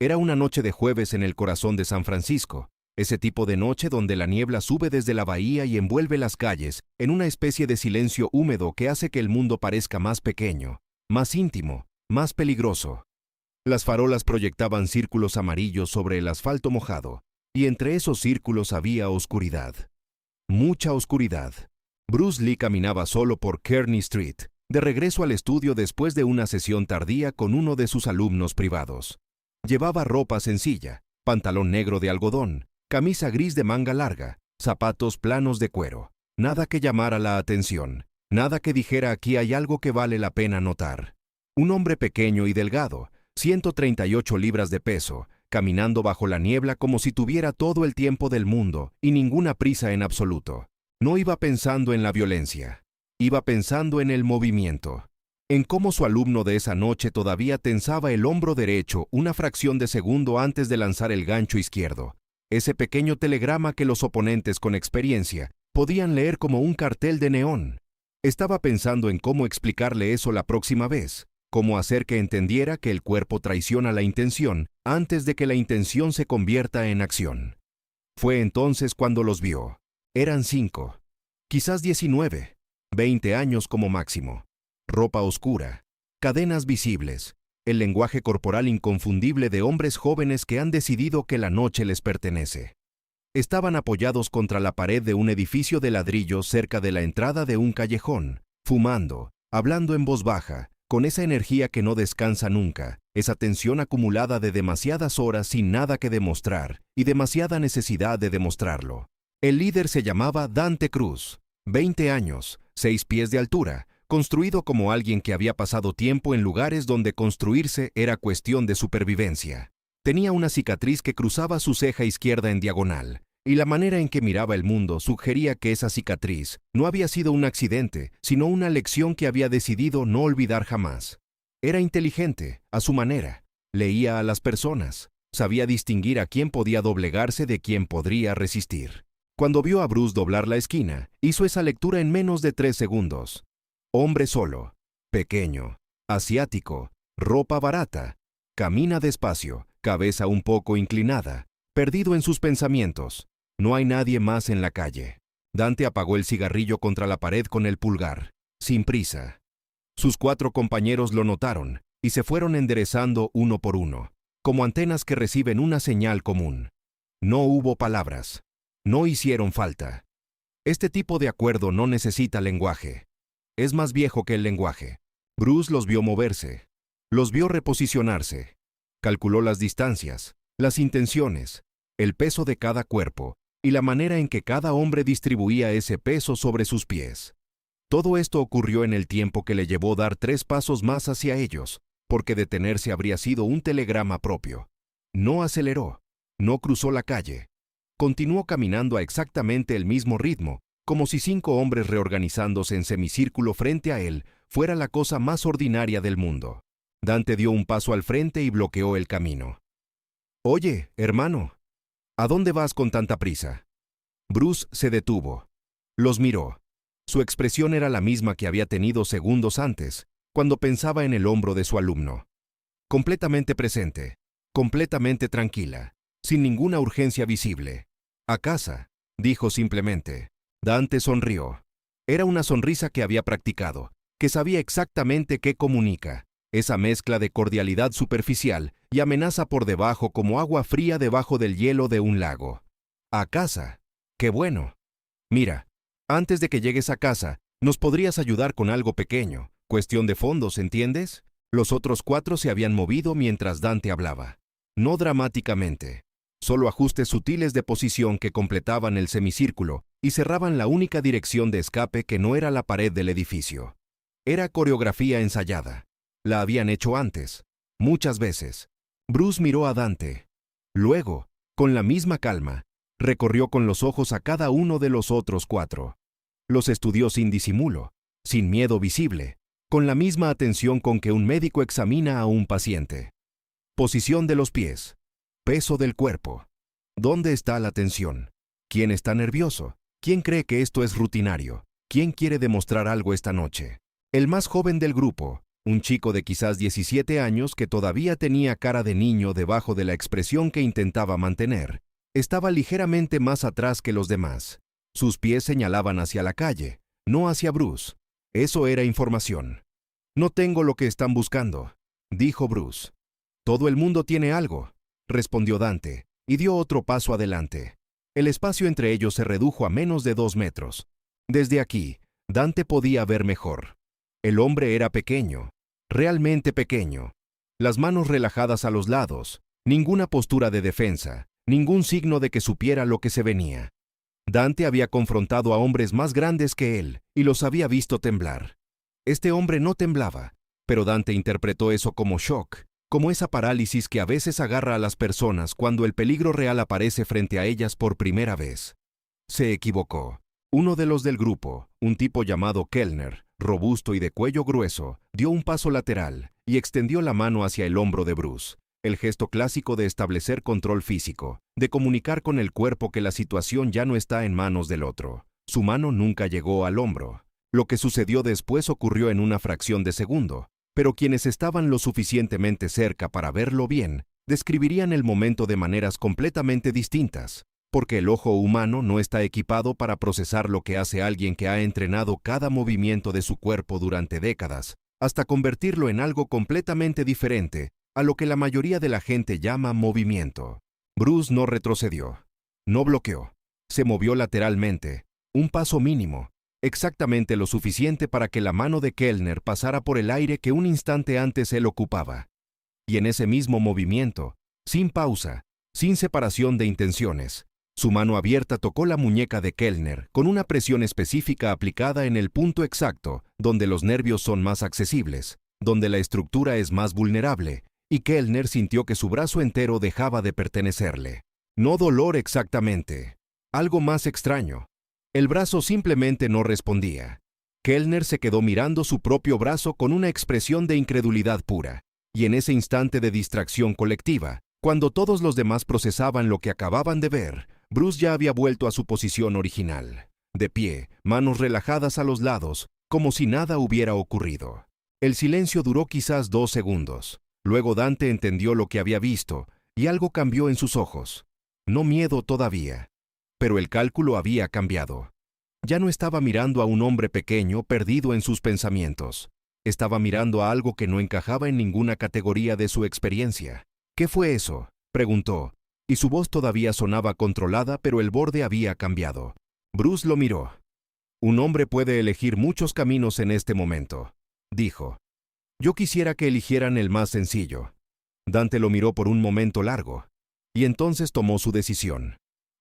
Era una noche de jueves en el corazón de San Francisco, ese tipo de noche donde la niebla sube desde la bahía y envuelve las calles en una especie de silencio húmedo que hace que el mundo parezca más pequeño, más íntimo, más peligroso. Las farolas proyectaban círculos amarillos sobre el asfalto mojado, y entre esos círculos había oscuridad. Mucha oscuridad. Bruce Lee caminaba solo por Kearny Street, de regreso al estudio después de una sesión tardía con uno de sus alumnos privados. Llevaba ropa sencilla, pantalón negro de algodón, camisa gris de manga larga, zapatos planos de cuero. Nada que llamara la atención, nada que dijera aquí hay algo que vale la pena notar. Un hombre pequeño y delgado, 138 libras de peso, caminando bajo la niebla como si tuviera todo el tiempo del mundo y ninguna prisa en absoluto. No iba pensando en la violencia, iba pensando en el movimiento, en cómo su alumno de esa noche todavía tensaba el hombro derecho una fracción de segundo antes de lanzar el gancho izquierdo, ese pequeño telegrama que los oponentes con experiencia podían leer como un cartel de neón. Estaba pensando en cómo explicarle eso la próxima vez, cómo hacer que entendiera que el cuerpo traiciona la intención antes de que la intención se convierta en acción. Fue entonces cuando los vio. Eran 5, quizás 19, 20 años como máximo. Ropa oscura, cadenas visibles, el lenguaje corporal inconfundible de hombres jóvenes que han decidido que la noche les pertenece. Estaban apoyados contra la pared de un edificio de ladrillo cerca de la entrada de un callejón, fumando, hablando en voz baja, con esa energía que no descansa nunca, esa tensión acumulada de demasiadas horas sin nada que demostrar y demasiada necesidad de demostrarlo. El líder se llamaba Dante Cruz, 20 años, 6 pies de altura, construido como alguien que había pasado tiempo en lugares donde construirse era cuestión de supervivencia. Tenía una cicatriz que cruzaba su ceja izquierda en diagonal, y la manera en que miraba el mundo sugería que esa cicatriz no había sido un accidente, sino una lección que había decidido no olvidar jamás. Era inteligente, a su manera, leía a las personas, sabía distinguir a quién podía doblegarse de quién podría resistir. Cuando vio a Bruce doblar la esquina, hizo esa lectura en menos de 3 segundos. Hombre solo, pequeño, asiático, ropa barata, camina despacio, cabeza un poco inclinada, perdido en sus pensamientos. No hay nadie más en la calle. Dante apagó el cigarrillo contra la pared con el pulgar, sin prisa. Sus 4 compañeros lo notaron y se fueron enderezando uno por uno, como antenas que reciben una señal común. No hubo palabras. No hicieron falta. Este tipo de acuerdo no necesita lenguaje. Es más viejo que el lenguaje. Bruce los vio moverse. Los vio reposicionarse. Calculó las distancias, las intenciones, el peso de cada cuerpo y la manera en que cada hombre distribuía ese peso sobre sus pies. Todo esto ocurrió en el tiempo que le llevó dar 3 pasos más hacia ellos, porque detenerse habría sido un telegrama propio. No aceleró, no cruzó la calle. Continuó caminando a exactamente el mismo ritmo, como si 5 hombres reorganizándose en semicírculo frente a él fuera la cosa más ordinaria del mundo. Dante dio un paso al frente y bloqueó el camino. «Oye, hermano, ¿a dónde vas con tanta prisa?» Bruce se detuvo. Los miró. Su expresión era la misma que había tenido segundos antes, cuando pensaba en el hombro de su alumno. Completamente presente, completamente tranquila, sin ninguna urgencia visible. «A casa», dijo simplemente. Dante sonrió. Era una sonrisa que había practicado, que sabía exactamente qué comunica, esa mezcla de cordialidad superficial y amenaza por debajo como agua fría debajo del hielo de un lago. «A casa. ¡Qué bueno! Mira, antes de que llegues a casa, nos podrías ayudar con algo pequeño, cuestión de fondos, ¿entiendes?» Los otros 4 se habían movido mientras Dante hablaba. No dramáticamente, solo ajustes sutiles de posición que completaban el semicírculo y cerraban la única dirección de escape que no era la pared del edificio. Era coreografía ensayada. La habían hecho antes, muchas veces. Bruce miró a Dante. Luego, con la misma calma, recorrió con los ojos a cada uno de los otros 4. Los estudió sin disimulo, sin miedo visible, con la misma atención con que un médico examina a un paciente. Posición de los pies, peso del cuerpo. ¿Dónde está la tensión? ¿Quién está nervioso? ¿Quién cree que esto es rutinario? ¿Quién quiere demostrar algo esta noche? El más joven del grupo, Un chico de quizás 17 años que todavía tenía cara de niño debajo de la expresión que intentaba mantener. Estaba ligeramente más atrás que los demás. Sus pies señalaban hacia la calle, no hacia Bruce. Eso era información. «No tengo lo que están buscando», dijo Bruce. «Todo el mundo tiene algo», respondió Dante, y dio otro paso adelante. El espacio entre ellos se redujo a menos de 2 metros. Desde aquí, Dante podía ver mejor. El hombre era pequeño, realmente pequeño. Las manos relajadas a los lados, ninguna postura de defensa, ningún signo de que supiera lo que se venía. Dante había confrontado a hombres más grandes que él y los había visto temblar. Este hombre no temblaba, pero Dante interpretó eso como shock, como esa parálisis que a veces agarra a las personas cuando el peligro real aparece frente a ellas por primera vez. Se equivocó. Uno de los del grupo, un tipo llamado Kellner, robusto y de cuello grueso, dio un paso lateral y extendió la mano hacia el hombro de Bruce, el gesto clásico de establecer control físico, de comunicar con el cuerpo que la situación ya no está en manos del otro. Su mano nunca llegó al hombro. Lo que sucedió después ocurrió en una fracción de segundo, pero quienes estaban lo suficientemente cerca para verlo bien, describirían el momento de maneras completamente distintas, porque el ojo humano no está equipado para procesar lo que hace alguien que ha entrenado cada movimiento de su cuerpo durante décadas, hasta convertirlo en algo completamente diferente a lo que la mayoría de la gente llama movimiento. Bruce no retrocedió, no bloqueó, se movió lateralmente, un paso mínimo, exactamente lo suficiente para que la mano de Kellner pasara por el aire que un instante antes él ocupaba. Y en ese mismo movimiento, sin pausa, sin separación de intenciones, su mano abierta tocó la muñeca de Kellner con una presión específica aplicada en el punto exacto donde los nervios son más accesibles, donde la estructura es más vulnerable, y Kellner sintió que su brazo entero dejaba de pertenecerle. No dolor exactamente, algo más extraño. El brazo simplemente no respondía. Kellner se quedó mirando su propio brazo con una expresión de incredulidad pura, y en ese instante de distracción colectiva, cuando todos los demás procesaban lo que acababan de ver, Bruce ya había vuelto a su posición original, de pie, manos relajadas a los lados, como si nada hubiera ocurrido. El silencio duró quizás 2 segundos. Luego Dante entendió lo que había visto, y algo cambió en sus ojos. No miedo todavía, pero el cálculo había cambiado. Ya no estaba mirando a un hombre pequeño perdido en sus pensamientos. Estaba mirando a algo que no encajaba en ninguna categoría de su experiencia. «¿Qué fue eso?», preguntó, y su voz todavía sonaba controlada, pero el borde había cambiado. Bruce lo miró. «Un hombre puede elegir muchos caminos en este momento», dijo. «Yo quisiera que eligieran el más sencillo». Dante lo miró por un momento largo, y entonces tomó su decisión.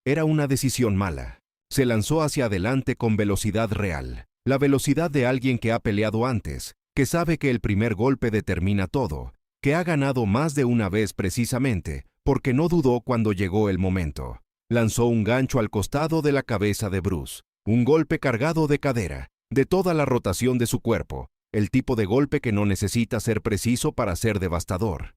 Era una decisión mala. Se lanzó hacia adelante con velocidad real, la velocidad de alguien que ha peleado antes, que sabe que el primer golpe determina todo, que ha ganado más de una vez precisamente, porque no dudó cuando llegó el momento. Lanzó un gancho al costado de la cabeza de Bruce, un golpe cargado de cadera, de toda la rotación de su cuerpo, el tipo de golpe que no necesita ser preciso para ser devastador.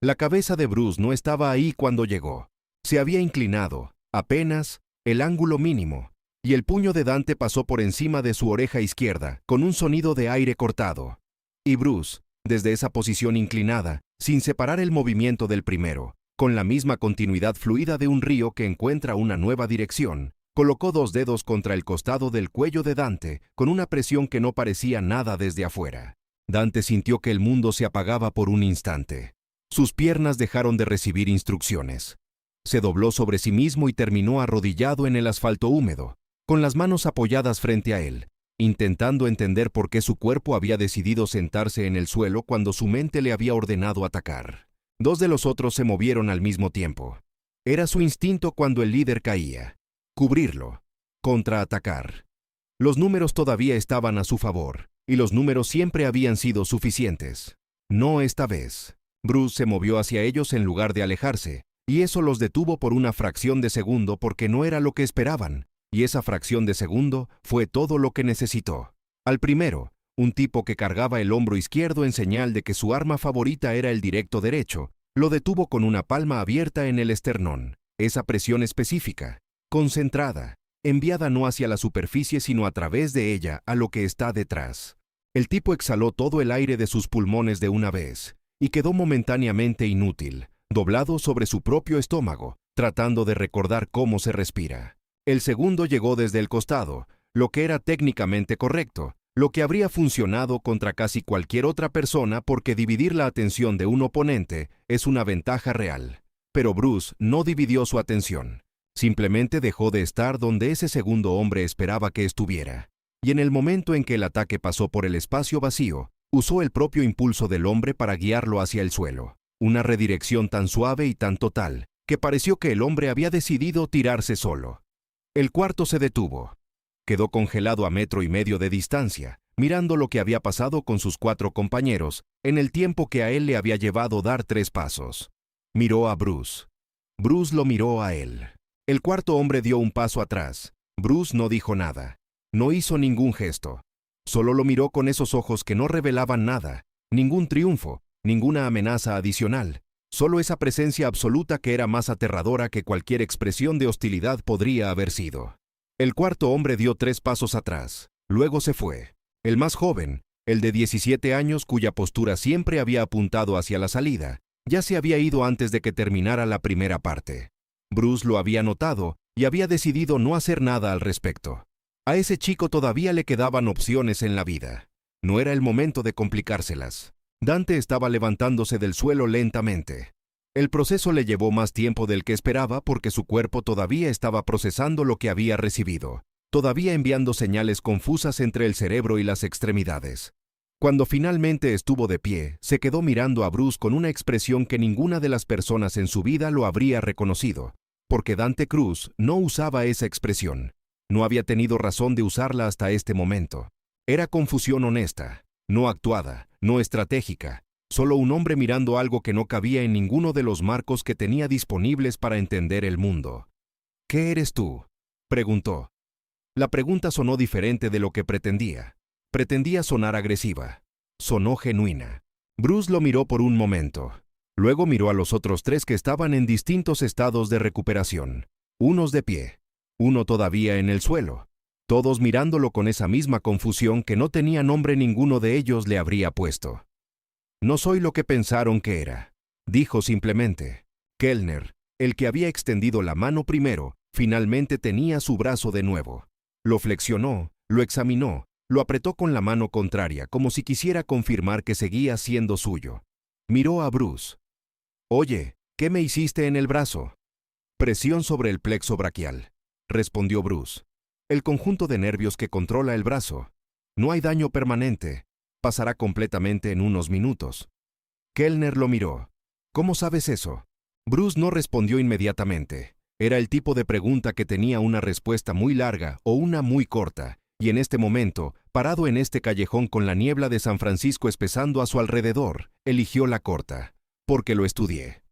La cabeza de Bruce no estaba ahí cuando llegó. Se había inclinado, apenas, el ángulo mínimo, y el puño de Dante pasó por encima de su oreja izquierda, con un sonido de aire cortado. Y Bruce, desde esa posición inclinada, sin separar el movimiento del primero, con la misma continuidad fluida de un río que encuentra una nueva dirección, colocó 2 dedos contra el costado del cuello de Dante con una presión que no parecía nada desde afuera. Dante sintió que el mundo se apagaba por un instante. Sus piernas dejaron de recibir instrucciones. Se dobló sobre sí mismo y terminó arrodillado en el asfalto húmedo, con las manos apoyadas frente a él, intentando entender por qué su cuerpo había decidido sentarse en el suelo cuando su mente le había ordenado atacar. 2 de los otros se movieron al mismo tiempo. Era su instinto cuando el líder caía. Cubrirlo. Contraatacar. Los números todavía estaban a su favor, y los números siempre habían sido suficientes. No esta vez. Bruce se movió hacia ellos en lugar de alejarse, y eso los detuvo por una fracción de segundo porque no era lo que esperaban, y esa fracción de segundo fue todo lo que necesitó. Al primero, un tipo que cargaba el hombro izquierdo en señal de que su arma favorita era el directo derecho, lo detuvo con una palma abierta en el esternón. Esa presión específica, concentrada, enviada no hacia la superficie sino a través de ella a lo que está detrás. El tipo exhaló todo el aire de sus pulmones de una vez y quedó momentáneamente inútil, doblado sobre su propio estómago, tratando de recordar cómo se respira. El segundo llegó desde el costado, lo que era técnicamente correcto, lo que habría funcionado contra casi cualquier otra persona porque dividir la atención de un oponente es una ventaja real. Pero Bruce no dividió su atención. Simplemente dejó de estar donde ese segundo hombre esperaba que estuviera. Y en el momento en que el ataque pasó por el espacio vacío, usó el propio impulso del hombre para guiarlo hacia el suelo. Una redirección tan suave y tan total, que pareció que el hombre había decidido tirarse solo. El cuarto se detuvo. Quedó congelado a 1,5 metros de distancia, mirando lo que había pasado con sus 4 compañeros, en el tiempo que a él le había llevado dar 3 pasos. Miró a Bruce. Bruce lo miró a él. El cuarto hombre dio un paso atrás. Bruce no dijo nada. No hizo ningún gesto. Solo lo miró con esos ojos que no revelaban nada, ningún triunfo, ninguna amenaza adicional, solo esa presencia absoluta que era más aterradora que cualquier expresión de hostilidad podría haber sido. El cuarto hombre dio 3 pasos atrás, luego se fue. El más joven, el de 17 años cuya postura siempre había apuntado hacia la salida, ya se había ido antes de que terminara la primera parte. Bruce lo había notado y había decidido no hacer nada al respecto. A ese chico todavía le quedaban opciones en la vida. No era el momento de complicárselas. Dante estaba levantándose del suelo lentamente. El proceso le llevó más tiempo del que esperaba porque su cuerpo todavía estaba procesando lo que había recibido, todavía enviando señales confusas entre el cerebro y las extremidades. Cuando finalmente estuvo de pie, se quedó mirando a Bruce con una expresión que ninguna de las personas en su vida lo habría reconocido, porque Dante Cruz no usaba esa expresión. No había tenido razón de usarla hasta este momento. Era confusión honesta, no actuada, no estratégica, solo un hombre mirando algo que no cabía en ninguno de los marcos que tenía disponibles para entender el mundo. ¿Qué eres tú?, preguntó. La pregunta sonó diferente de lo que pretendía. Pretendía sonar agresiva. Sonó genuina. Bruce lo miró por un momento. Luego miró a los otros 3 que estaban en distintos estados de recuperación. Unos de pie. Uno todavía en el suelo, todos mirándolo con esa misma confusión que no tenía nombre ninguno de ellos le habría puesto. No soy lo que pensaron que era, dijo simplemente. Kellner, el que había extendido la mano primero, finalmente tenía su brazo de nuevo. Lo flexionó, lo examinó, lo apretó con la mano contraria, como si quisiera confirmar que seguía siendo suyo. Miró a Bruce. Oye, ¿qué me hiciste en el brazo? Presión sobre el plexo braquial, respondió Bruce. El conjunto de nervios que controla el brazo. No hay daño permanente. Pasará completamente en unos minutos. Kellner lo miró. ¿Cómo sabes eso? Bruce no respondió inmediatamente. Era el tipo de pregunta que tenía una respuesta muy larga o una muy corta, y en este momento, parado en este callejón con la niebla de San Francisco espesando a su alrededor, eligió la corta. Porque lo estudié.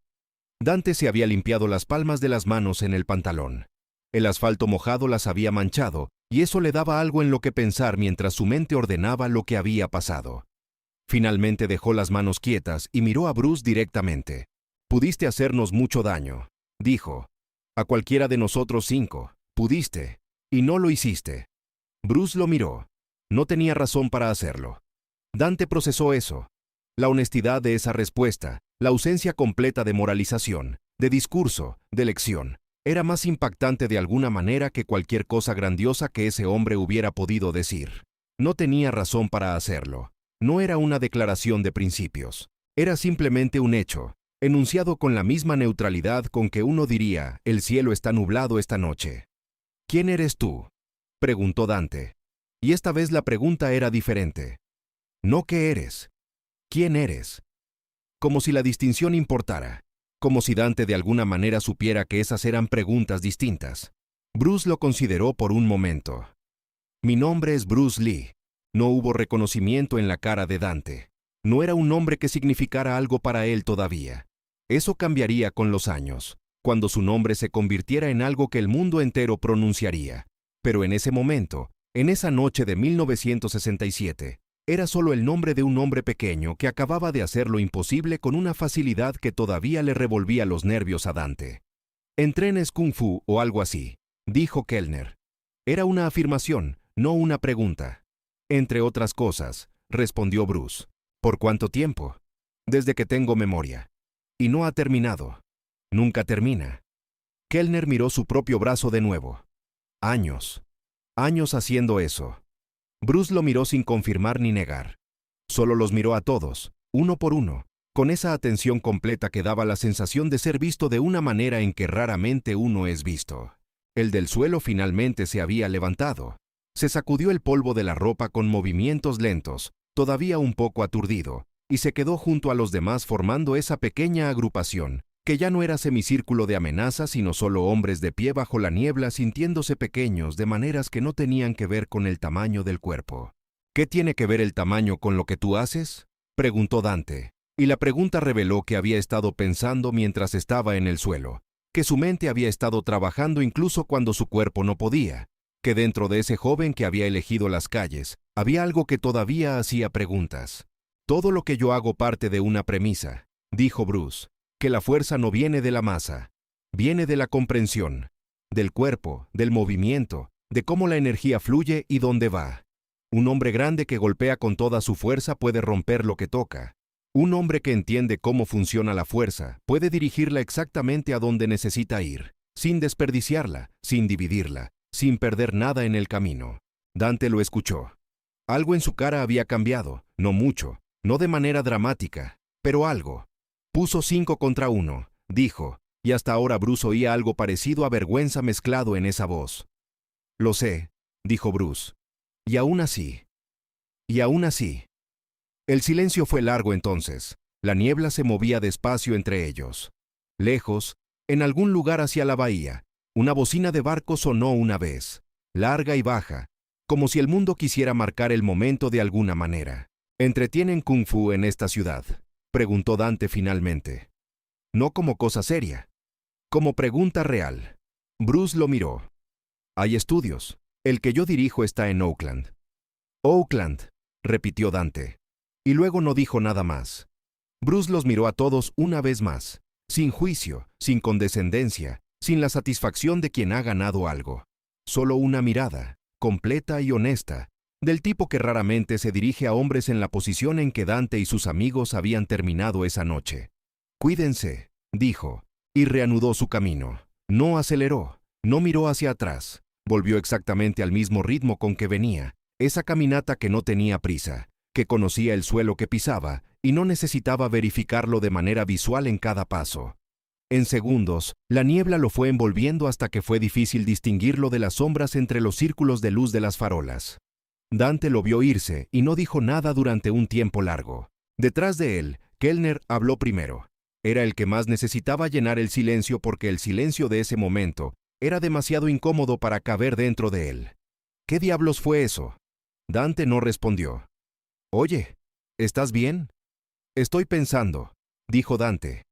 Dante se había limpiado las palmas de las manos en el pantalón. El asfalto mojado las había manchado, y eso le daba algo en lo que pensar mientras su mente ordenaba lo que había pasado. Finalmente dejó las manos quietas y miró a Bruce directamente. Pudiste hacernos mucho daño, dijo. A cualquiera de nosotros 5, pudiste, y no lo hiciste. Bruce lo miró. No tenía razón para hacerlo. Dante procesó eso. La honestidad de esa respuesta, la ausencia completa de moralización, de discurso, de lección, era más impactante de alguna manera que cualquier cosa grandiosa que ese hombre hubiera podido decir. No tenía razón para hacerlo. No era una declaración de principios. Era simplemente un hecho, enunciado con la misma neutralidad con que uno diría, el cielo está nublado esta noche. ¿Quién eres tú?, preguntó Dante. Y esta vez la pregunta era diferente. No qué eres. ¿Quién eres? Como si la distinción importara. Como si Dante de alguna manera supiera que esas eran preguntas distintas. Bruce lo consideró por un momento. Mi nombre es Bruce Lee. No hubo reconocimiento en la cara de Dante. No era un nombre que significara algo para él todavía. Eso cambiaría con los años, cuando su nombre se convirtiera en algo que el mundo entero pronunciaría. Pero en ese momento, en esa noche de 1967, era solo el nombre de un hombre pequeño que acababa de hacer lo imposible con una facilidad que todavía le revolvía los nervios a Dante. «Entrenes Kung Fu o algo así», dijo Kellner. Era una afirmación, no una pregunta. Entre otras cosas, respondió Bruce. ¿Por cuánto tiempo? Desde que tengo memoria. Y no ha terminado. Nunca termina. Kellner miró su propio brazo de nuevo. Años. Años haciendo eso. Bruce lo miró sin confirmar ni negar. Solo los miró a todos, uno por uno, con esa atención completa que daba la sensación de ser visto de una manera en que raramente uno es visto. El del suelo finalmente se había levantado. Se sacudió el polvo de la ropa con movimientos lentos, todavía un poco aturdido, y se quedó junto a los demás formando esa pequeña agrupación, que ya no era semicírculo de amenaza, sino solo hombres de pie bajo la niebla sintiéndose pequeños de maneras que no tenían que ver con el tamaño del cuerpo. ¿Qué tiene que ver el tamaño con lo que tú haces?, preguntó Dante, y la pregunta reveló que había estado pensando mientras estaba en el suelo, que su mente había estado trabajando incluso cuando su cuerpo no podía, que dentro de ese joven que había elegido las calles, había algo que todavía hacía preguntas. Todo lo que yo hago parte de una premisa, dijo Bruce, que la fuerza no viene de la masa, viene de la comprensión, del cuerpo, del movimiento, de cómo la energía fluye y dónde va. Un hombre grande que golpea con toda su fuerza puede romper lo que toca. Un hombre que entiende cómo funciona la fuerza puede dirigirla exactamente a donde necesita ir, sin desperdiciarla, sin dividirla, sin perder nada en el camino. Dante lo escuchó. Algo en su cara había cambiado, no mucho, no de manera dramática, pero algo. Puso 5 contra 1, dijo, y hasta ahora Bruce oía algo parecido a vergüenza mezclado en esa voz. Lo sé, dijo Bruce. Y aún así. El silencio fue largo entonces. La niebla se movía despacio entre ellos. Lejos, en algún lugar hacia la bahía, una bocina de barco sonó una vez, larga y baja, como si el mundo quisiera marcar el momento de alguna manera. ¿Entretienen kung fu en esta ciudad?, preguntó Dante finalmente. No como cosa seria, como pregunta real. Bruce lo miró. Hay estudios. El que yo dirijo está en Oakland. Oakland, repitió Dante. Y luego no dijo nada más. Bruce los miró a todos una vez más, sin juicio, sin condescendencia, sin la satisfacción de quien ha ganado algo. Solo una mirada, completa y honesta, del tipo que raramente se dirige a hombres en la posición en que Dante y sus amigos habían terminado esa noche. Cuídense, dijo, y reanudó su camino. No aceleró, no miró hacia atrás, volvió exactamente al mismo ritmo con que venía, esa caminata que no tenía prisa, que conocía el suelo que pisaba y no necesitaba verificarlo de manera visual en cada paso. En segundos, la niebla lo fue envolviendo hasta que fue difícil distinguirlo de las sombras entre los círculos de luz de las farolas. Dante lo vio irse y no dijo nada durante un tiempo largo. Detrás de él, Kellner habló primero. Era el que más necesitaba llenar el silencio porque el silencio de ese momento era demasiado incómodo para caber dentro de él. ¿Qué diablos fue eso? Dante no respondió. Oye, ¿estás bien? Estoy pensando, dijo Dante.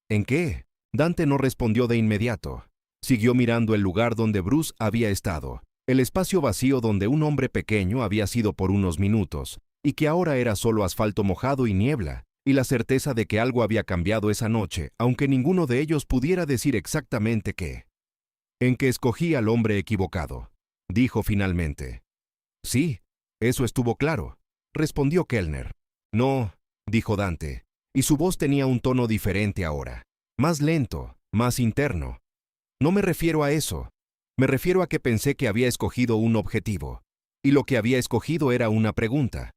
¿En qué? Dante no respondió de inmediato. Siguió mirando el lugar donde Bruce había estado, el espacio vacío donde un hombre pequeño había sido por unos minutos, y que ahora era solo asfalto mojado y niebla, y la certeza de que algo había cambiado esa noche, aunque ninguno de ellos pudiera decir exactamente qué. En que escogí al hombre equivocado, dijo finalmente. Sí, eso estuvo claro, respondió Kellner. No, dijo Dante, y su voz tenía un tono diferente ahora, más lento, más interno. No me refiero a eso, me refiero a que pensé que había escogido un objetivo, y lo que había escogido era una pregunta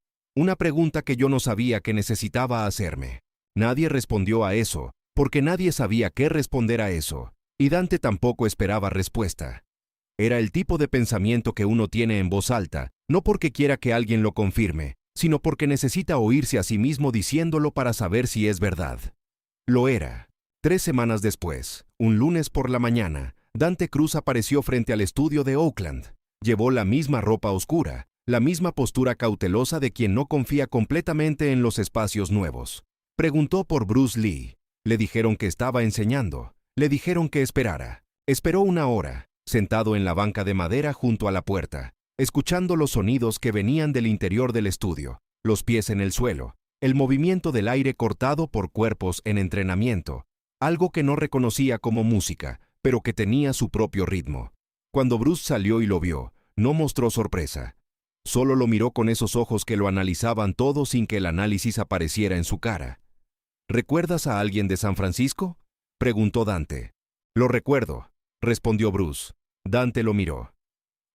que yo no sabía que necesitaba hacerme. Nadie respondió a eso, porque nadie sabía qué responder a eso, y Dante tampoco esperaba respuesta. Era el tipo de pensamiento que uno tiene en voz alta, no porque quiera que alguien lo confirme, sino porque necesita oírse a sí mismo diciéndolo para saber si es verdad. Lo era. 3 semanas después, un lunes por la mañana, Dante Cruz apareció frente al estudio de Oakland. Llevó la misma ropa oscura, la misma postura cautelosa de quien no confía completamente en los espacios nuevos. Preguntó por Bruce Lee. Le dijeron que estaba enseñando. Le dijeron que esperara. Esperó 1 hora, sentado en la banca de madera junto a la puerta, escuchando los sonidos que venían del interior del estudio, los pies en el suelo, el movimiento del aire cortado por cuerpos en entrenamiento, algo que no reconocía como música, pero que tenía su propio ritmo. Cuando Bruce salió y lo vio, no mostró sorpresa. Solo lo miró con esos ojos que lo analizaban todo sin que el análisis apareciera en su cara. ¿Recuerdas a alguien de San Francisco?, preguntó Dante. Lo recuerdo, respondió Bruce. Dante lo miró.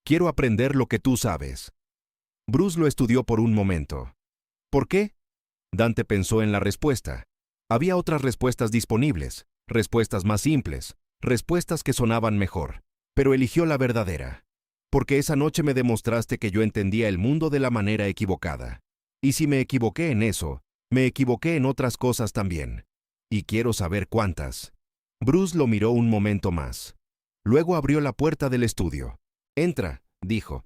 Quiero aprender lo que tú sabes. Bruce lo estudió por un momento. ¿Por qué? Dante pensó en la respuesta. Había otras respuestas disponibles, respuestas más simples, respuestas que sonaban mejor, pero eligió la verdadera. Porque esa noche me demostraste que yo entendía el mundo de la manera equivocada. Y si me equivoqué en eso, me equivoqué en otras cosas también. Y quiero saber cuántas. Bruce lo miró un momento más. Luego abrió la puerta del estudio. Entra, dijo.